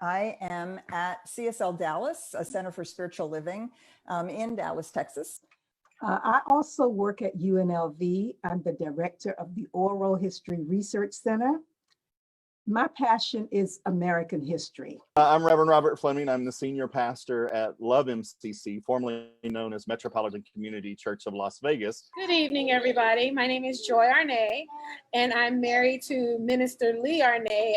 I am at CSL Dallas, a Center for Spiritual Living in Dallas, Texas. I also work at UNLV. I'm the director of the Oral History Research Center. My passion is American history. I'm Reverend Robert Fleming. I'm the senior pastor at Love MCC, formerly known as Metropolitan Community Church of Las Vegas. Good evening, everybody. My name is Joy Arnay, and I'm married to Minister Lee Arnay.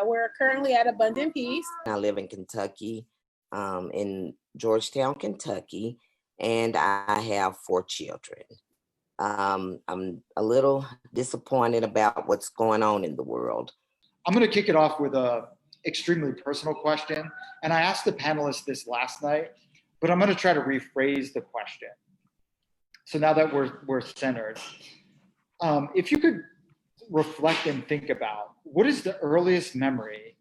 We're currently at Abundant Peace. I live in Kentucky, in Georgetown, Kentucky, and I have 4 children. I'm a little disappointed about what's going on in the world. I'm going to kick it off with a extremely personal question. And I asked the panelists this last night, but I'm going to try to rephrase the question. So now that we're centered, if you could reflect and think about what is the earliest memory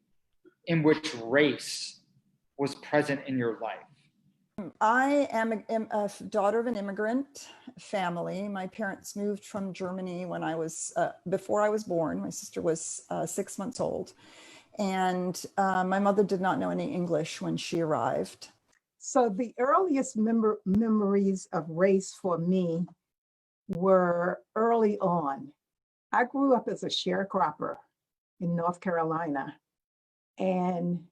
in which race was present in your life? I am a daughter of an immigrant family. My parents moved from Germany when I was, before I was born. My sister was 6 months old. And my mother did not know any English when she arrived. So the earliest memories of race for me were early on. I grew up as a sharecropper in North Carolina, and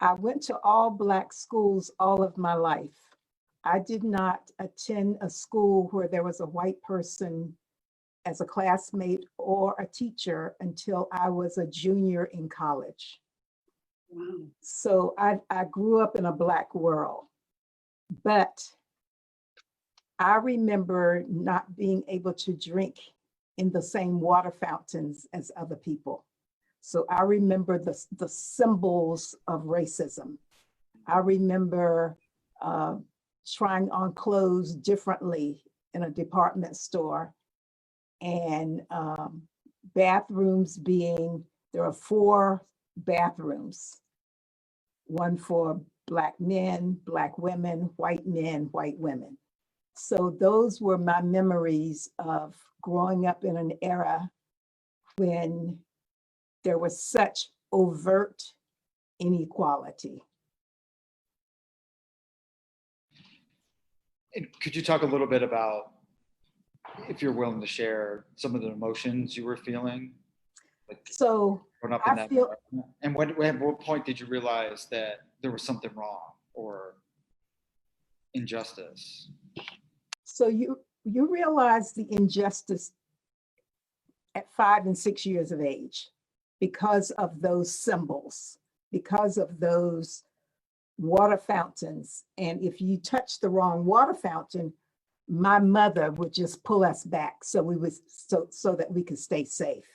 I went to all Black schools all of my life. I did not attend a school where there was a white person as a classmate or a teacher until I was a junior in college. Wow. So I grew up in a Black world, but I remember not being able to drink in the same water fountains as other people. So I remember the symbols of racism. I remember trying on clothes differently in a department store, and bathrooms being, there are 4 bathrooms, one for Black men, Black women, white men, white women. So those were my memories of growing up in an era when there was such overt inequality. And could you talk a little bit about, if you're willing to share, some of the emotions you were feeling? Like, so up in that and at what point did you realize that there was something wrong or injustice? So you realize the injustice at 5 and 6 years of age because of those symbols, because of those water fountains. And if you touch the wrong water fountain, my mother would just pull us back so that we could stay safe.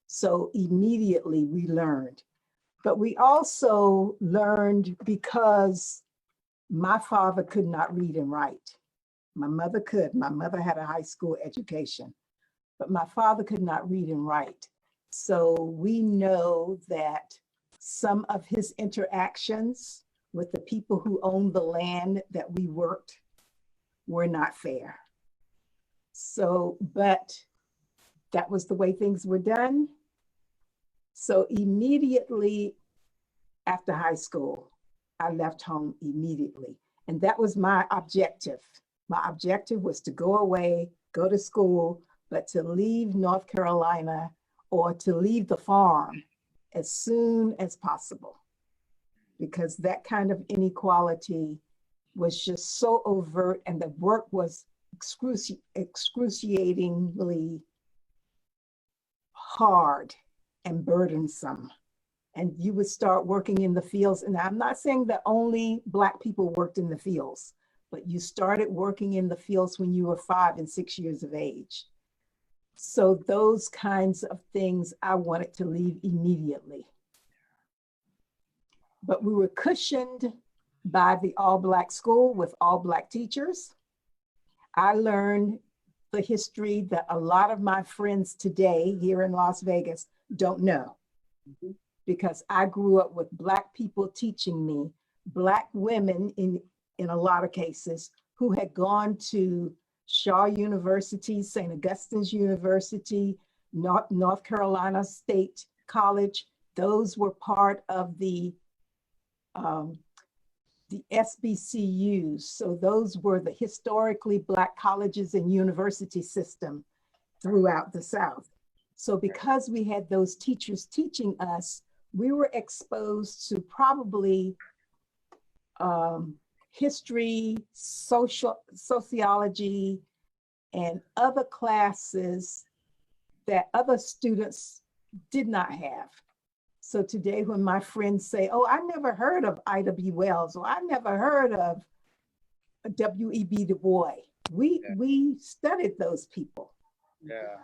So immediately we learned. But we also learned because my father could not read and write. My mother could. My mother had a high school education, but my father could not read and write. So we know that some of his interactions with the people who owned the land that we worked were not fair. So, but that was the way things were done. So immediately after high school, I left home immediately. And that was my objective. My objective was to go away, go to school, but to leave North Carolina or to leave the farm as soon as possible, because that kind of inequality was just so overt, and the work was excruciatingly hard and burdensome. And you would start working in the fields. And I'm not saying that only Black people worked in the fields, but you started working in the fields when you were 5 and 6 years of age. So those kinds of things I wanted to leave immediately. But we were cushioned by the all-Black school with all Black teachers. I learned the history that a lot of my friends today here in Las Vegas don't know, because I grew up with Black people teaching me, Black women in a lot of cases, who had gone to Shaw University, St. Augustine's University, North Carolina State College. Those were part of the SBCUs. So those were the historically Black colleges and university system throughout the South. So because we had those teachers teaching us, we were exposed to probably history, sociology, and other classes that other students did not have. So today when my friends say, oh, I never heard of I.W. Wells, or I never heard of W.E.B. Du Bois, we studied those people. Yeah.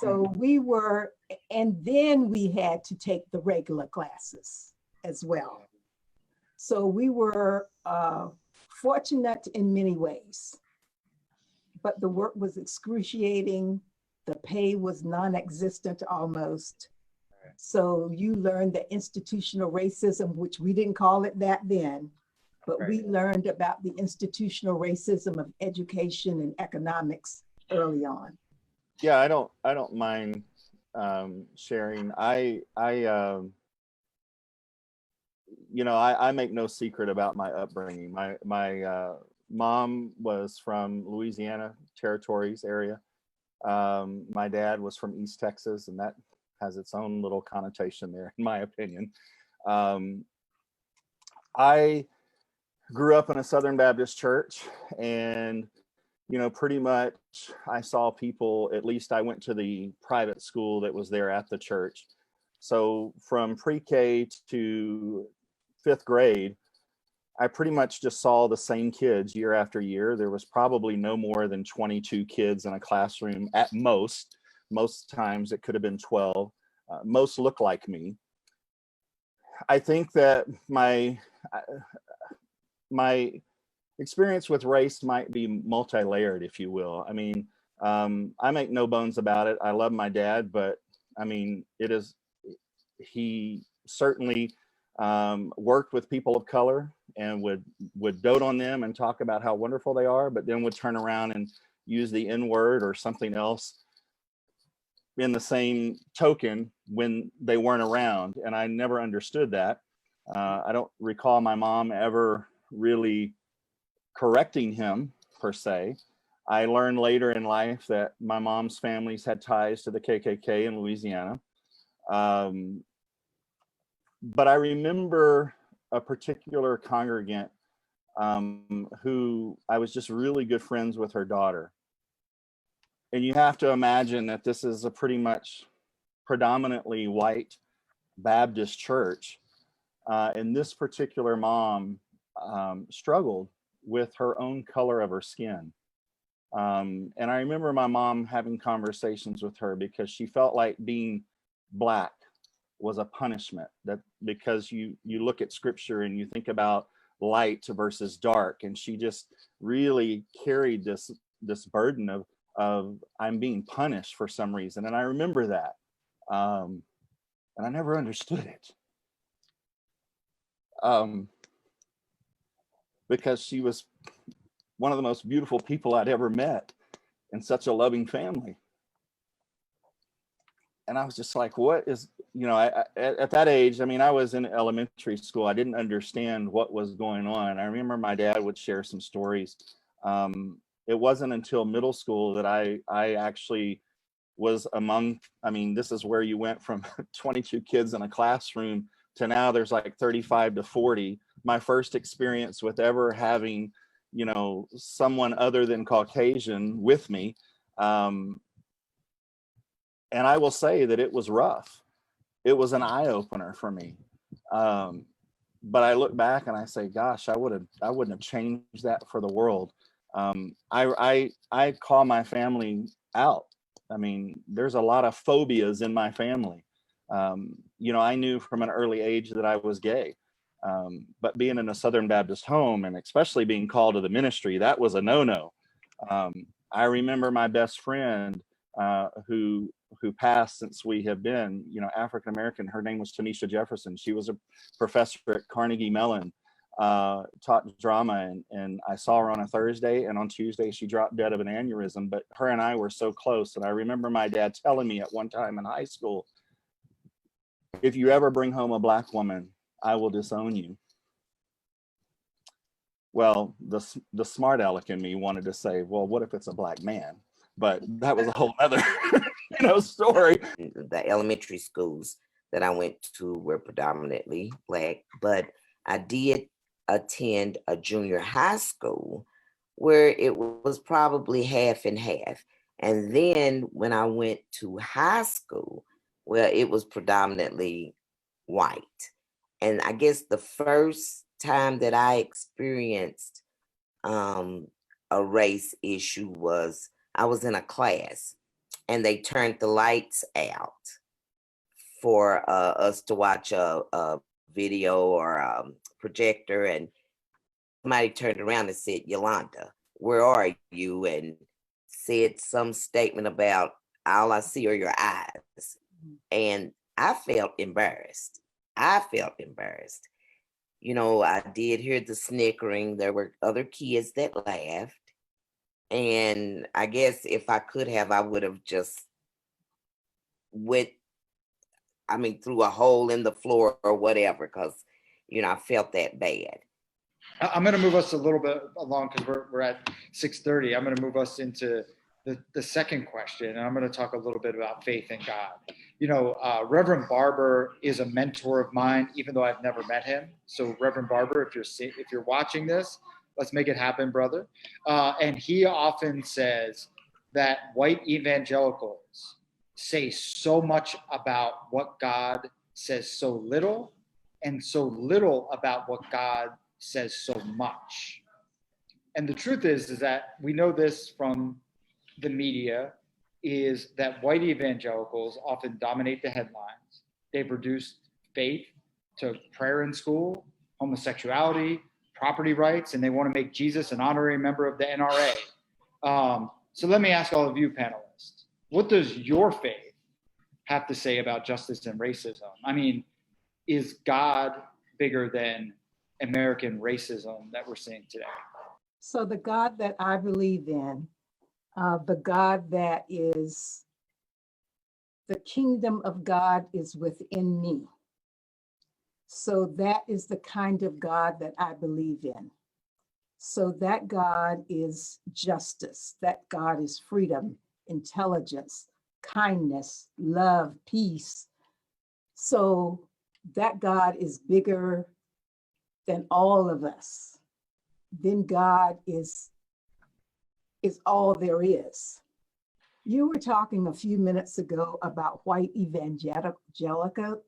So we were, and then we had to take the regular classes as well. So we were fortunate in many ways, but the work was excruciating. The pay was non-existent almost. So you learned the institutional racism, which we didn't call it that then, but we learned about the institutional racism of education and economics early on. Yeah, I don't mind sharing. I make no secret about my upbringing. My mom was from Louisiana Territories area. My dad was from East Texas, and that has its own little connotation there, in my opinion. I grew up in a Southern Baptist church, and pretty much I saw people, at least I went to the private school that was there at the church. So from pre-K to 5th grade, I pretty much just saw the same kids year after year. There was probably no more than 22 kids in a classroom at most. Most times it could have been 12. Most look like me. I think that my experience with race might be multi-layered, if you will. I mean, I make no bones about it. I love my dad, but I mean, he certainly worked with people of color and would dote on them and talk about how wonderful they are, but then would turn around and use the N-word or something else in the same token when they weren't around. And I never understood that. I don't recall my mom ever really correcting him per se. I learned later in life that my mom's families had ties to the KKK in Louisiana. But I remember a particular congregant who I was just really good friends with her daughter. And you have to imagine that this is a pretty much predominantly white Baptist church. And this particular mom struggled with her own color of her skin. And I remember my mom having conversations with her because she felt like being Black was a punishment, that because you look at scripture and you think about light versus dark, and she just really carried this burden of I'm being punished for some reason. And I remember that, and I never understood it, because she was one of the most beautiful people I'd ever met in such a loving family. And I was just like, what is, at that age, I mean, I was in elementary school. I didn't understand what was going on. I remember my dad would share some stories. It wasn't until middle school that I actually was among, I mean, this is where you went from 22 kids in a classroom to now there's like 35 to 40. My first experience with ever having, someone other than Caucasian with me. And I will say that it was rough. It was an eye opener for me. But I look back and I say, gosh, I wouldn't have changed that for the world. I call my family out. I mean, there's a lot of phobias in my family. I knew from an early age that I was gay. But being in a Southern Baptist home, and especially being called to the ministry, that was a no-no. I remember my best friend who passed since we have been, African-American. Her name was Tanisha Jefferson. She was a professor at Carnegie Mellon, taught drama, and I saw her on a Thursday, and on Tuesday she dropped dead of an aneurysm. But her and I were so close. And I remember my dad telling me at one time in high school, if you ever bring home a black woman, I will disown you. Well, the smart aleck in me wanted to say, well, what if it's a black man? But that was a whole other, story. The elementary schools that I went to were predominantly Black, but I did attend a junior high school where it was probably half and half. And then when I went to high school, well, it was predominantly white. And I guess the first time that I experienced a race issue was I was in a class and they turned the lights out for us to watch a video or a projector, and somebody turned around and said, "Yolanda, where are you?" and said some statement about all I see are your eyes. And I felt embarrassed. I did hear the snickering. There were other kids that laughed. And I guess if I could have, I would have just through a hole in the floor or whatever, because, I felt that bad. I'm going to move us a little bit along because we're at 6:30. I'm going to move us into the second question, and I'm going to talk a little bit about faith in God. Reverend Barber is a mentor of mine, even though I've never met him. So Reverend Barber, if you're watching this, let's make it happen, brother. And he often says that white evangelicals say so much about what God says so little, and so little about what God says so much. And the truth is that we know this from the media, is that white evangelicals often dominate the headlines. They've reduced faith to prayer in school, homosexuality, property rights, and they want to make Jesus an honorary member of the NRA. So let me ask all of you panelists, what does your faith have to say about justice and racism? I mean, is God bigger than American racism that we're seeing today? So the God that I believe in, the God that is, the kingdom of God is within me. So that is the kind of God that I believe in. So that God is justice, that God is freedom, intelligence, kindness, love, peace. So that God is bigger than all of us. Then God is all there is. You were talking a few minutes ago about white evangelica,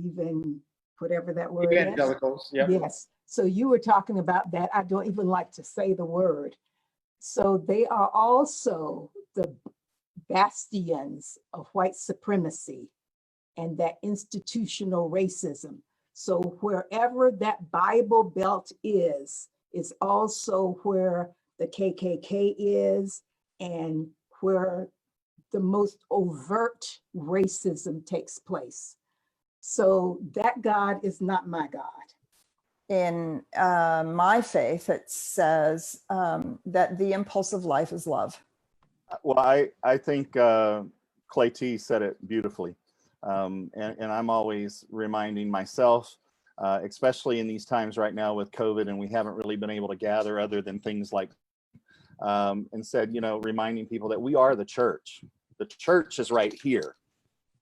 even whatever that word Evangelicals, is. Yes. So you were talking about that. I don't even like to say the word. So they are also the bastions of white supremacy and that institutional racism. So wherever that Bible Belt is also where the KKK is, and where the most overt racism takes place. So that God is not my God. In my faith, it says that the impulse of life is love. Well, I think Clay T said it beautifully. And I'm always reminding myself, especially in these times right now with COVID, and we haven't really been able to gather other than things like, and said, reminding people that we are the church. The church is right here.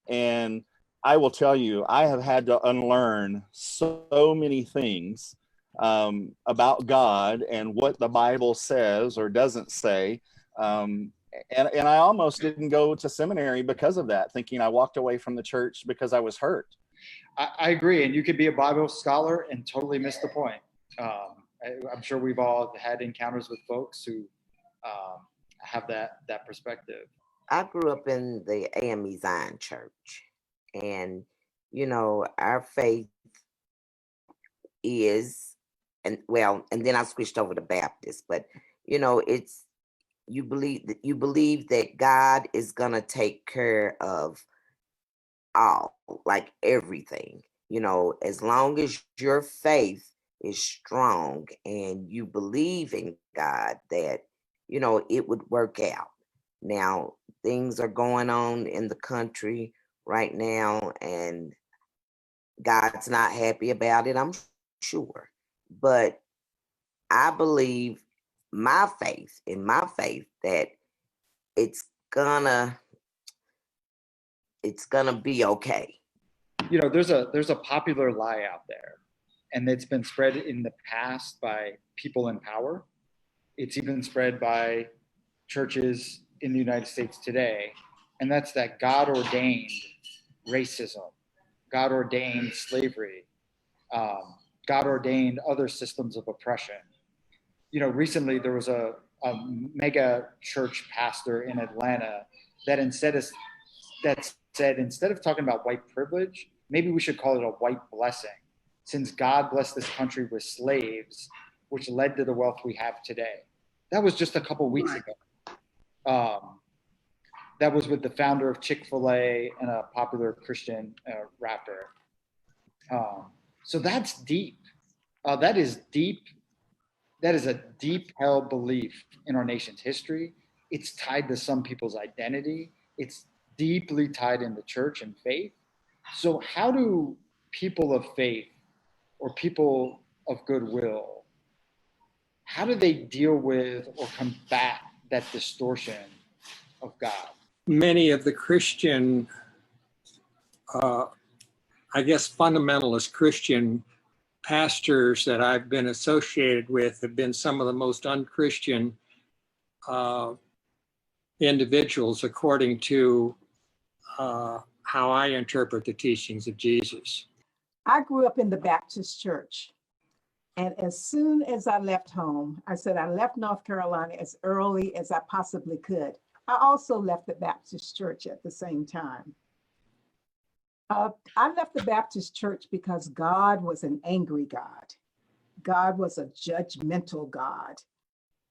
And I will tell you, I have had to unlearn so many things about God and what the Bible says or doesn't say. And I almost didn't go to seminary because of that, thinking I walked away from the church because I was hurt. I agree. And you could be a Bible scholar and totally miss the point. I'm sure we've all had encounters with folks who have that perspective. I grew up in the AME Zion Church, and our faith is, and then I switched over to Baptist, but it's you believe that God is gonna take care of all, like everything, as long as your faith is strong and you believe in God, that it would work out. Now things are going on in the country right now, and God's not happy about it, I'm sure. But I believe in my faith that it's gonna be okay. You know, there's a popular lie out there, and it's been spread in the past by people in power. It's even spread by churches in the United States today, and that's that God ordained racism, God ordained slavery, God ordained other systems of oppression. You know, recently there was a mega church pastor in Atlanta that said instead of talking about white privilege, maybe we should call it a white blessing, since God blessed this country with slaves, which led to the wealth we have today. That was just a couple weeks ago. That was with the founder of Chick-fil-A and a popular Christian rapper. So that's deep. That is deep. That is a deep held belief in our nation's history. It's tied to some people's identity. It's deeply tied in the church and faith. So how do people of faith or people of goodwill, how do they deal with or combat that distortion of God? Many of the Christian, fundamentalist Christian pastors that I've been associated with have been some of the most unchristian individuals, according to how I interpret the teachings of Jesus. I grew up in the Baptist church. And as soon as I left home, I said I left North Carolina as early as I possibly could. I also left the Baptist church at the same time. I left the Baptist church because God was an angry God. God was a judgmental God.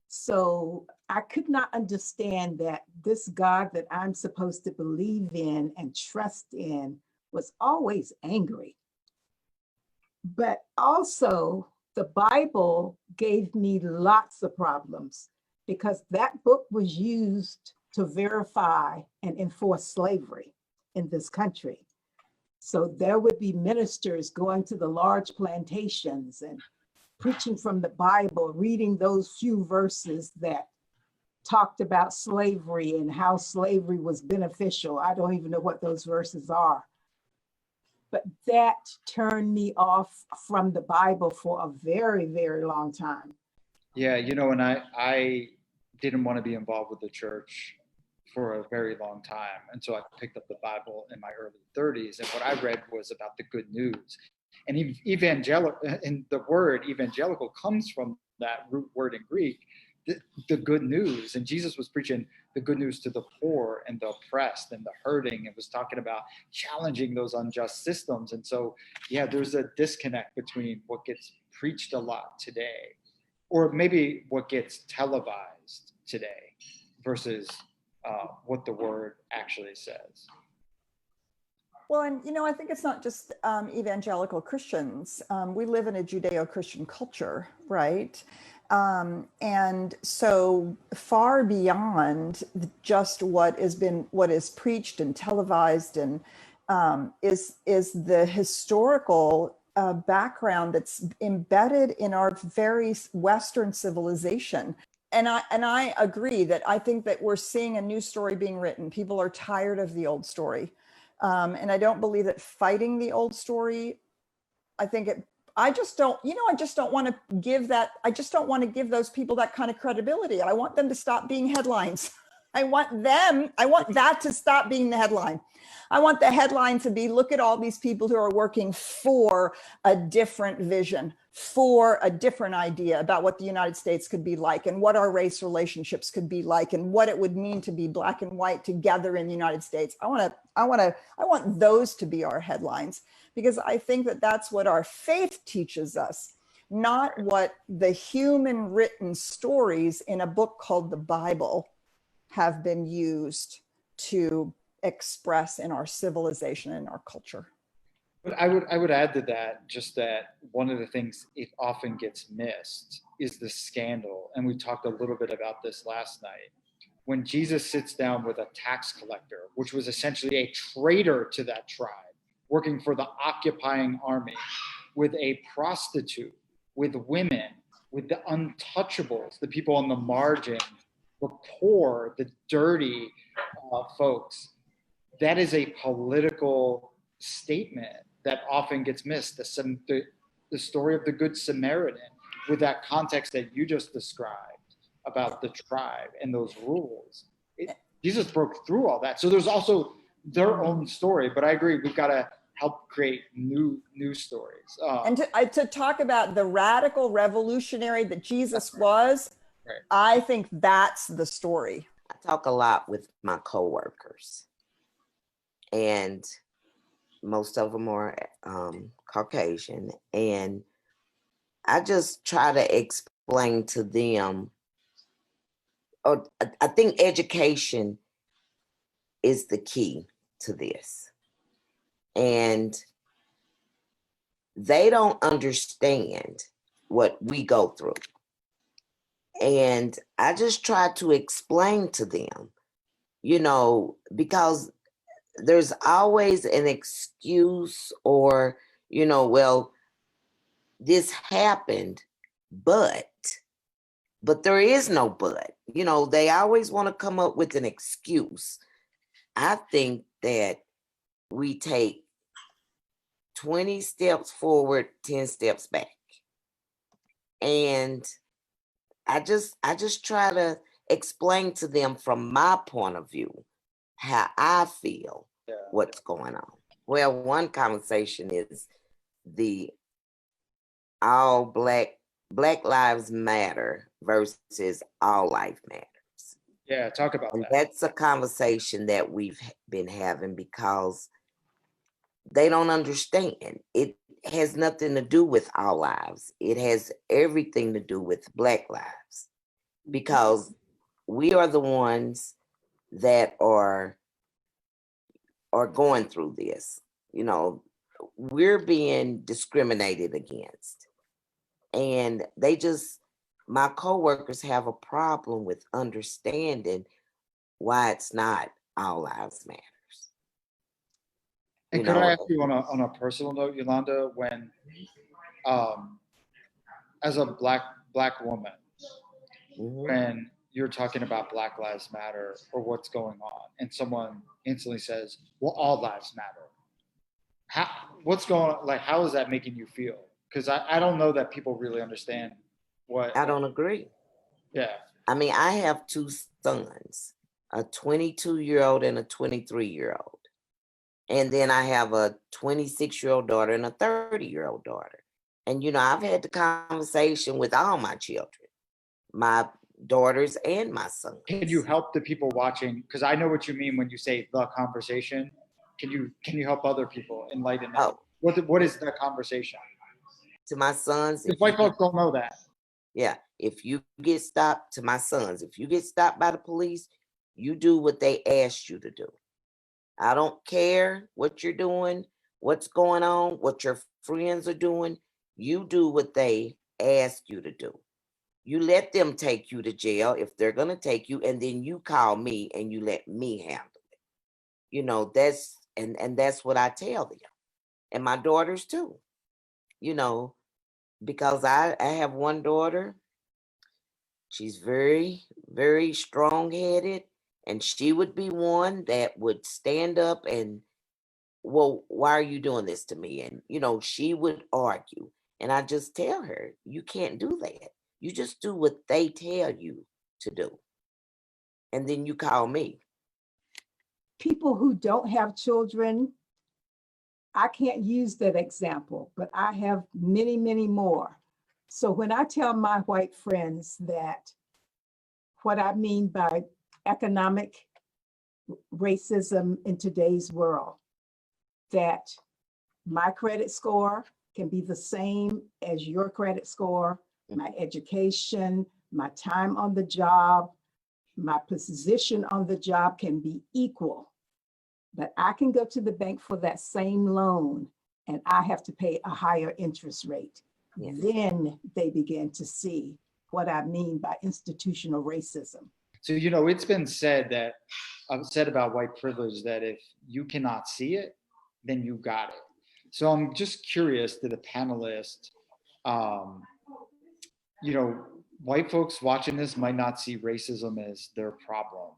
So I could not understand that this God that I'm supposed to believe in and trust in was always angry. But also, the Bible gave me lots of problems because that book was used to verify and enforce slavery in this country. So there would be ministers going to the large plantations and preaching from the Bible, reading those few verses that talked about slavery and how slavery was beneficial. I don't even know what those verses are. But that turned me off from the Bible for a very, very long time. Yeah, you know, and I didn't want to be involved with the church for a very long time. And so I picked up the Bible in my early 30s. And what I read was about the good news. And evangelical, and the word evangelical comes from that root word in Greek, the good news. And Jesus was preaching the good news to the poor and the oppressed and the hurting, and was talking about challenging those unjust systems. And so, yeah, there's a disconnect between what gets preached a lot today, or maybe what gets televised today, versus what the word actually says. Well, and you know, I think it's not just evangelical Christians. We live in a Judeo-Christian culture, right? And so far beyond just what is preached and televised, and is the historical background that's embedded in our very Western civilization. And I agree that I think that we're seeing a new story being written. People are tired of the old story. And I don't believe that fighting the old story, I just don't want to give those people that kind of credibility. I want them to stop being headlines. I want that to stop being the headline. I want the headline to be, look at all these people who are working for a different vision, for a different idea about what the United States could be like, and what our race relationships could be like, and what it would mean to be black and white together in the United States. I want those to be our headlines, because I think that that's what our faith teaches us, not what the human written stories in a book called the Bible have been used to express in our civilization and our culture. But I would add to that, just that one of the things it often gets missed is the scandal. And we talked a little bit about this last night. When Jesus sits down with a tax collector, which was essentially a traitor to that tribe, working for the occupying army, with a prostitute, with women, with the untouchables, the people on the margin, the poor, the dirty folks. That is a political statement that often gets missed. The story of the Good Samaritan, with that context that you just described about the tribe and those rules. Jesus broke through all that. So there's also their own story, but I agree, we've got to help create new stories. And to talk about the radical revolutionary that Jesus was, Right. I think that's the story. I talk a lot with my coworkers, and most of them are Caucasian, and I just try to explain to them, or I think education is the key to this. And they don't understand what we go through. And I just try to explain to them, you know, because there's always an excuse, or, you know, well, this happened, but there is no but. You know, they always want to come up with an excuse. I think that we take 20 steps forward, 10 steps back. And I just try to explain to them from my point of view how I feel what's going on. Well, one conversation is the all Black Lives Matter versus all life matters. Yeah, talk about And that. that's a conversation that we've been having because they don't understand. It has nothing to do with our lives. It has everything to do with Black lives, because we are the ones that are going through this. You know, we're being discriminated against. And my coworkers have a problem with understanding why it's not all lives matters. And could I ask you on a personal note, Yolanda, when as a black woman, when you're talking about Black Lives Matter or what's going on, and someone instantly says, well, all lives matter. What's going on? Like, how is that making you feel? Because I don't know that people really understand what. I don't agree. Yeah. I mean, I have two sons, a 22-year-old and a 23-year-old. And then I have a 26-year-old daughter and a 30-year-old daughter. And, you know, I've had the conversation with all my children, my daughters and my sons. Can you help the people watching? Because I know what you mean when you say the conversation. Can you help other people enlighten them? Oh. What is that conversation? To my sons. Because white folks don't know that. Yeah. If you get stopped, to my sons, if you get stopped by the police, you do what they asked you to do. I don't care what you're doing, what's going on, what your friends are doing. You do what they ask you to do. You let them take you to jail if they're going to take you, and then you call me and you let me handle it. You know, that's what I tell them. And my daughters too. You know, because I have one daughter. She's very, very strong-headed, and she would be one that would stand up and, well, why are you doing this to me? And, you know, she would argue. And I just tell her, you can't do that. You just do what they tell you to do. And then you call me. People who don't have children, I can't use that example, but I have many, many more. So when I tell my white friends that what I mean by economic racism in today's world, that my credit score can be the same as your credit score, my education, my time on the job, my position on the job can be equal, but I can go to the bank for that same loan and I have to pay a higher interest rate. Yeah. Then they begin to see what I mean by institutional racism. So, you know, it's been said about white privilege that if you cannot see it, then you got it. So I'm just curious to the panelists, you know, white folks watching this might not see racism as their problem.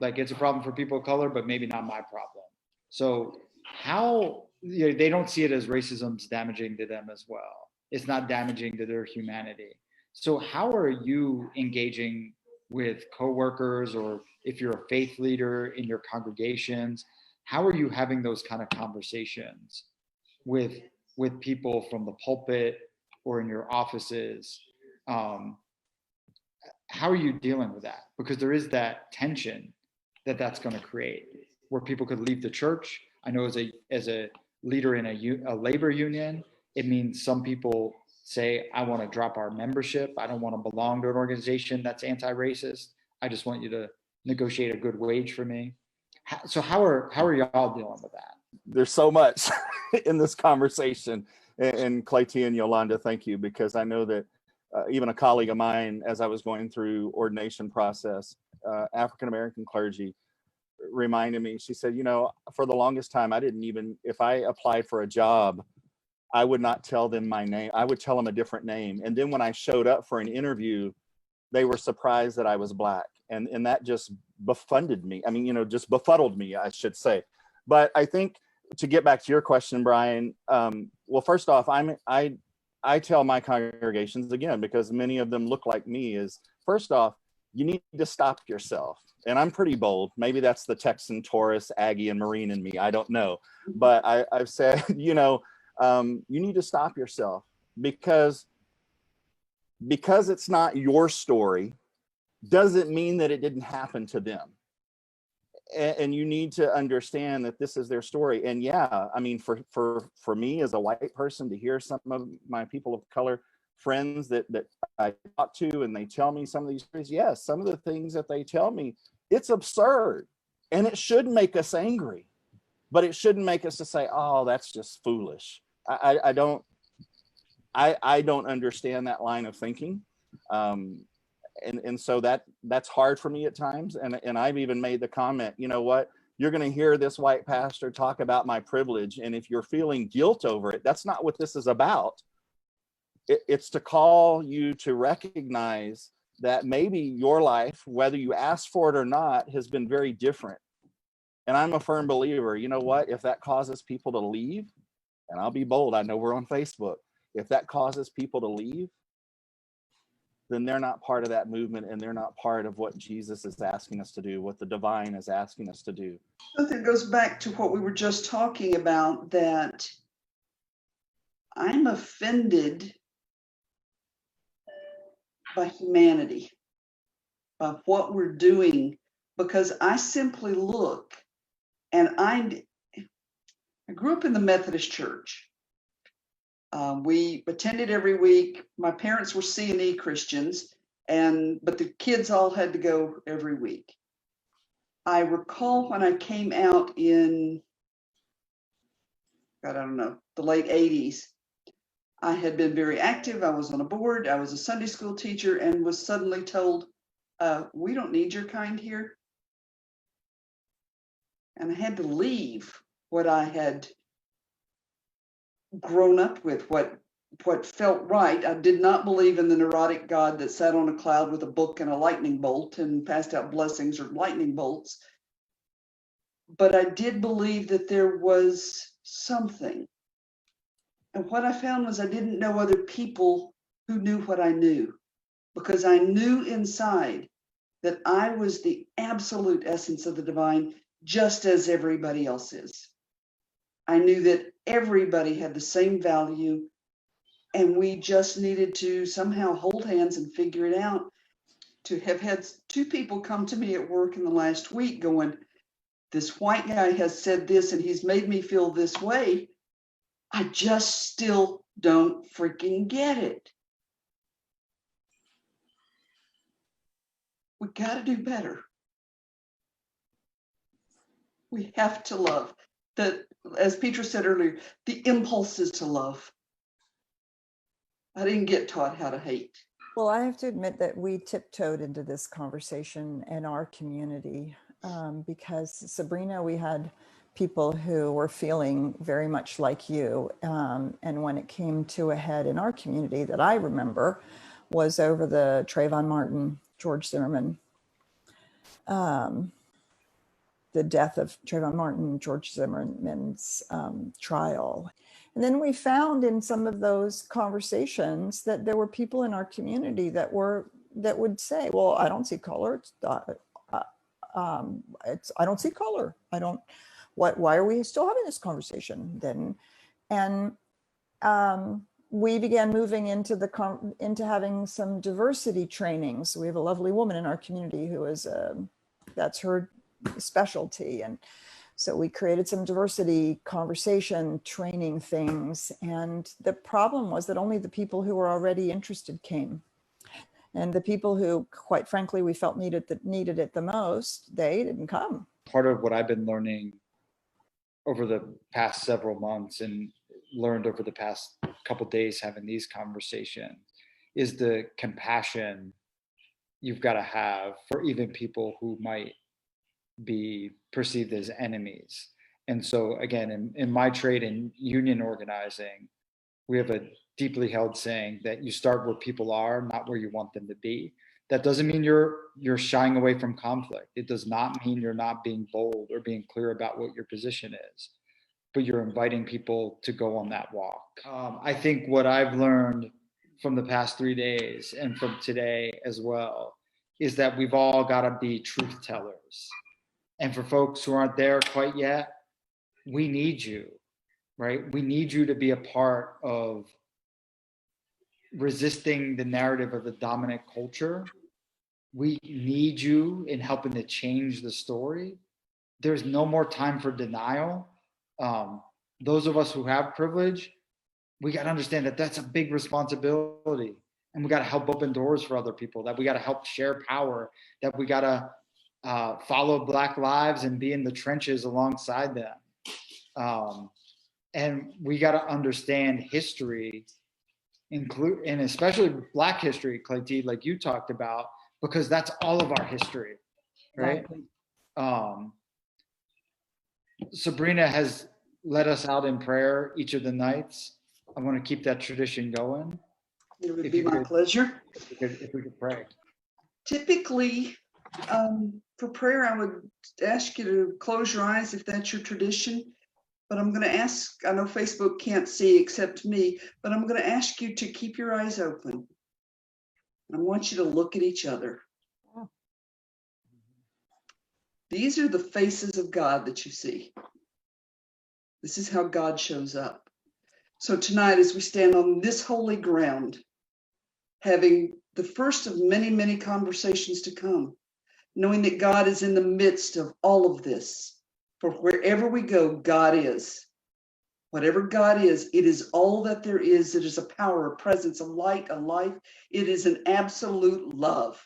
Like it's a problem for people of color, but maybe not my problem. So how, you know, they don't see it as racism's damaging to them as well. It's not damaging to their humanity. So how are you engaging with coworkers, or if you're a faith leader in your congregations, how are you having those kind of conversations with people from the pulpit or in your offices? How are you dealing with that? Because there is that tension that's going to create, where people could leave the church. I know as a leader in a labor union, it means some people say, I want to drop our membership. I don't want to belong to an organization that's anti-racist. I just want you to negotiate a good wage for me. So how are y'all dealing with that? There's so much in this conversation. And Clayton and Yolanda, thank you, because I know that even a colleague of mine, as I was going through ordination process, African-American clergy, reminded me, she said, you know, for the longest time, I didn't even, if I applied for a job, I would not tell them my name. I would tell them a different name. And then when I showed up for an interview, they were surprised that I was Black. And that just befunded me. I mean, you know, just befuddled me, I should say. But I think, to get back to your question, Brian, well, first off, I tell my congregations, again, because many of them look like me, is first off, you need to stop yourself. And I'm pretty bold. Maybe that's the Texan, Taurus, Aggie, and Marine in me. I don't know. But I've said, you know, you need to stop yourself, because it's not your story doesn't mean that it didn't happen to them. And you need to understand that this is their story. And yeah, I mean, for me as a white person to hear some of my people of color friends that I talk to, and they tell me some of these stories, yes, some of the things that they tell me, it's absurd, and it should make us angry, but it shouldn't make us to say, oh, that's just foolish. I don't understand that line of thinking. And so that's hard for me at times. And I've even made the comment, you know what, you're going to hear this white pastor talk about my privilege. And if you're feeling guilt over it, that's not what this is about. It's to call you to recognize that maybe your life, whether you asked for it or not, has been very different. And I'm a firm believer, you know what, if that causes people to leave, and I'll be bold, I know we're on Facebook, if that causes people to leave, then they're not part of that movement, and they're not part of what Jesus is asking us to do, what the divine is asking us to do. I think it goes back to what we were just talking about, that I'm offended by humanity, by what we're doing, because I simply look, and I grew up in the Methodist Church. We attended every week. My parents were C&E Christians, but the kids all had to go every week. I recall when I came out in, God, I don't know, the late 80s, I had been very active. I was on a board. I was a Sunday school teacher, and was suddenly told, we don't need your kind here. And I had to leave what I had grown up with, what felt right. I did not believe in the neurotic God that sat on a cloud with a book and a lightning bolt and passed out blessings or lightning bolts. But I did believe that there was something. And what I found was I didn't know other people who knew what I knew, because I knew inside that I was the absolute essence of the divine, just as everybody else is. I knew that everybody had the same value, and we just needed to somehow hold hands and figure it out. To have had 2 people come to me at work in the last week going, this white guy has said this and he's made me feel this way. I just still don't freaking get it. We got to do better. We have to love. That, as Petra said earlier, the impulse is to love. I didn't get taught how to hate. Well, I have to admit that we tiptoed into this conversation in our community because, Sabrina, we had people who were feeling very much like you. And when it came to a head in our community that I remember was over the Trayvon Martin, George Zimmerman, the death of Trayvon Martin, George Zimmerman's trial. And then we found in some of those conversations that there were people in our community that would say, well, I don't see color. I don't see color. Why are we still having this conversation then? And we began moving into having some diversity trainings. We have a lovely woman in our community who is, that's her specialty. And so we created some diversity conversation training things. And the problem was that only the people who were already interested came. And the people who, quite frankly, we felt needed it the most, they didn't come. Part of what I've been learning over the past several months and learned over the past couple days having these conversations is the compassion you've got to have for even people who might be perceived as enemies. And so again, in my trade in union organizing, we have a deeply held saying that you start where people are, not where you want them to be. That doesn't mean you're shying away from conflict. It does not mean you're not being bold or being clear about what your position is, but you're inviting people to go on that walk. I think what I've learned from the past 3 days and from today as well is that we've all got to be truth tellers. And for folks who aren't there quite yet, we need you, right? We need you to be a part of resisting the narrative of the dominant culture. We need you in helping to change the story. There's no more time for denial. Those of us who have privilege, we got to understand that that's a big responsibility, and we got to help open doors for other people, that we got to help share power, that we got to follow Black lives and be in the trenches alongside them. And we got to understand history, and especially Black history, Clay T, like you talked about, because that's all of our history, right? Exactly. Sabrina has led us out in prayer each of the nights. I want to keep that tradition going. It would be my pleasure. If we could pray. Typically, for prayer, I would ask you to close your eyes if that's your tradition. But I'm going to ask, I know Facebook can't see except me, but I'm going to ask you to keep your eyes open. I want you to look at each other. These are the faces of God that you see. This is how God shows up. So tonight, as we stand on this holy ground, having the first of many, many conversations to come, knowing that God is in the midst of all of this. For wherever we go, God is. Whatever God is, it is all that there is. It is a power, a presence, a light, a life. It is an absolute love.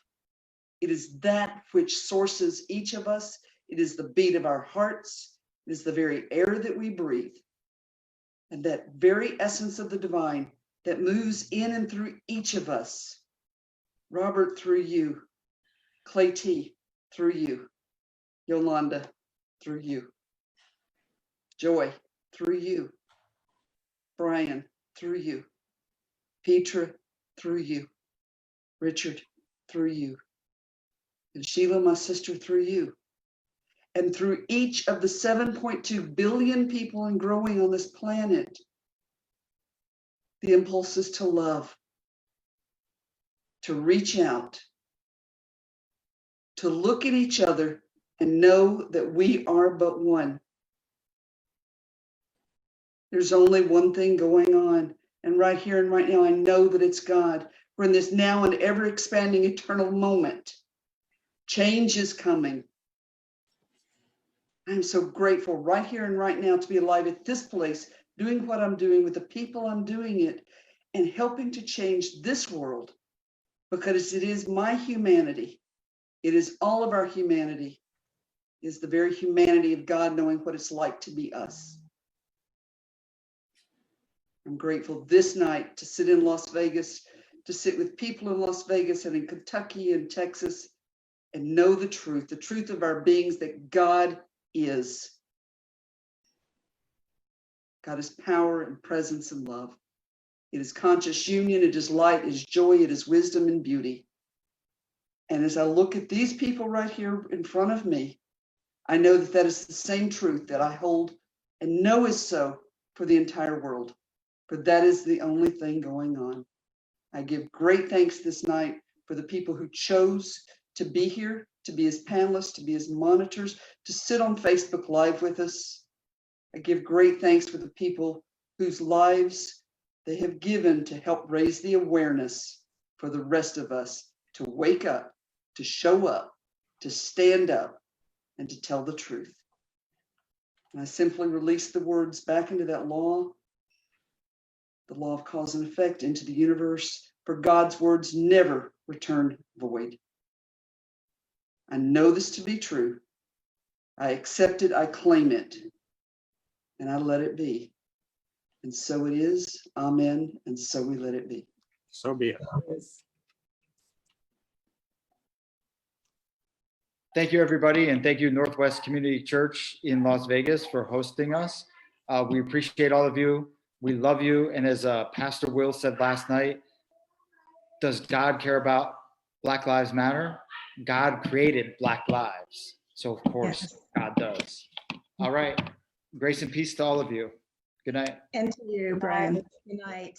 It is that which sources each of us. It is the beat of our hearts. It is the very air that we breathe. And that very essence of the divine that moves in and through each of us. Robert, through you. Clay T, through you. Yolanda, through you. Joy, through you. Brian, through you. Petra, through you. Richard, through you. And Sheila, my sister, through you. And through each of the 7.2 billion people and growing on this planet, the impulse is to love, to reach out, to look at each other and know that we are but one. There's only one thing going on. And right here and right now, I know that it's God. We're in this now and ever expanding eternal moment. Change is coming. I'm so grateful right here and right now to be alive at this place, doing what I'm doing with the people I'm doing it, and helping to change this world, because it is my humanity. It is all of our humanity. It is the very humanity of God knowing what it's like to be us. I'm grateful this night to sit in Las Vegas, to sit with people in Las Vegas and in Kentucky and Texas, and know the truth of our beings, that God is. God is power and presence and love. It is conscious union, it is light, it is joy, it is wisdom and beauty. And as I look at these people right here in front of me, I know that that is the same truth that I hold and know is so for the entire world. For that is the only thing going on. I give great thanks this night for the people who chose to be here, to be as panelists, to be as monitors, to sit on Facebook Live with us. I give great thanks for the people whose lives they have given to help raise the awareness for the rest of us to wake up, to show up, to stand up, and to tell the truth. And I simply release the words back into that law, the law of cause and effect, into the universe, for God's words never return void. I know this to be true. I accept it, I claim it, and I let it be. And so it is, amen, and so we let it be. So be it. Yes. Thank you, everybody, and thank you, Northwest Community Church in Las Vegas, for hosting us. We appreciate all of you. We love you. And as Pastor Will said last night, does God care about Black Lives Matter? God created Black lives. So, of course, Yes. God does. All right. Grace and peace to all of you. Good night. And to you, Brian. Good night.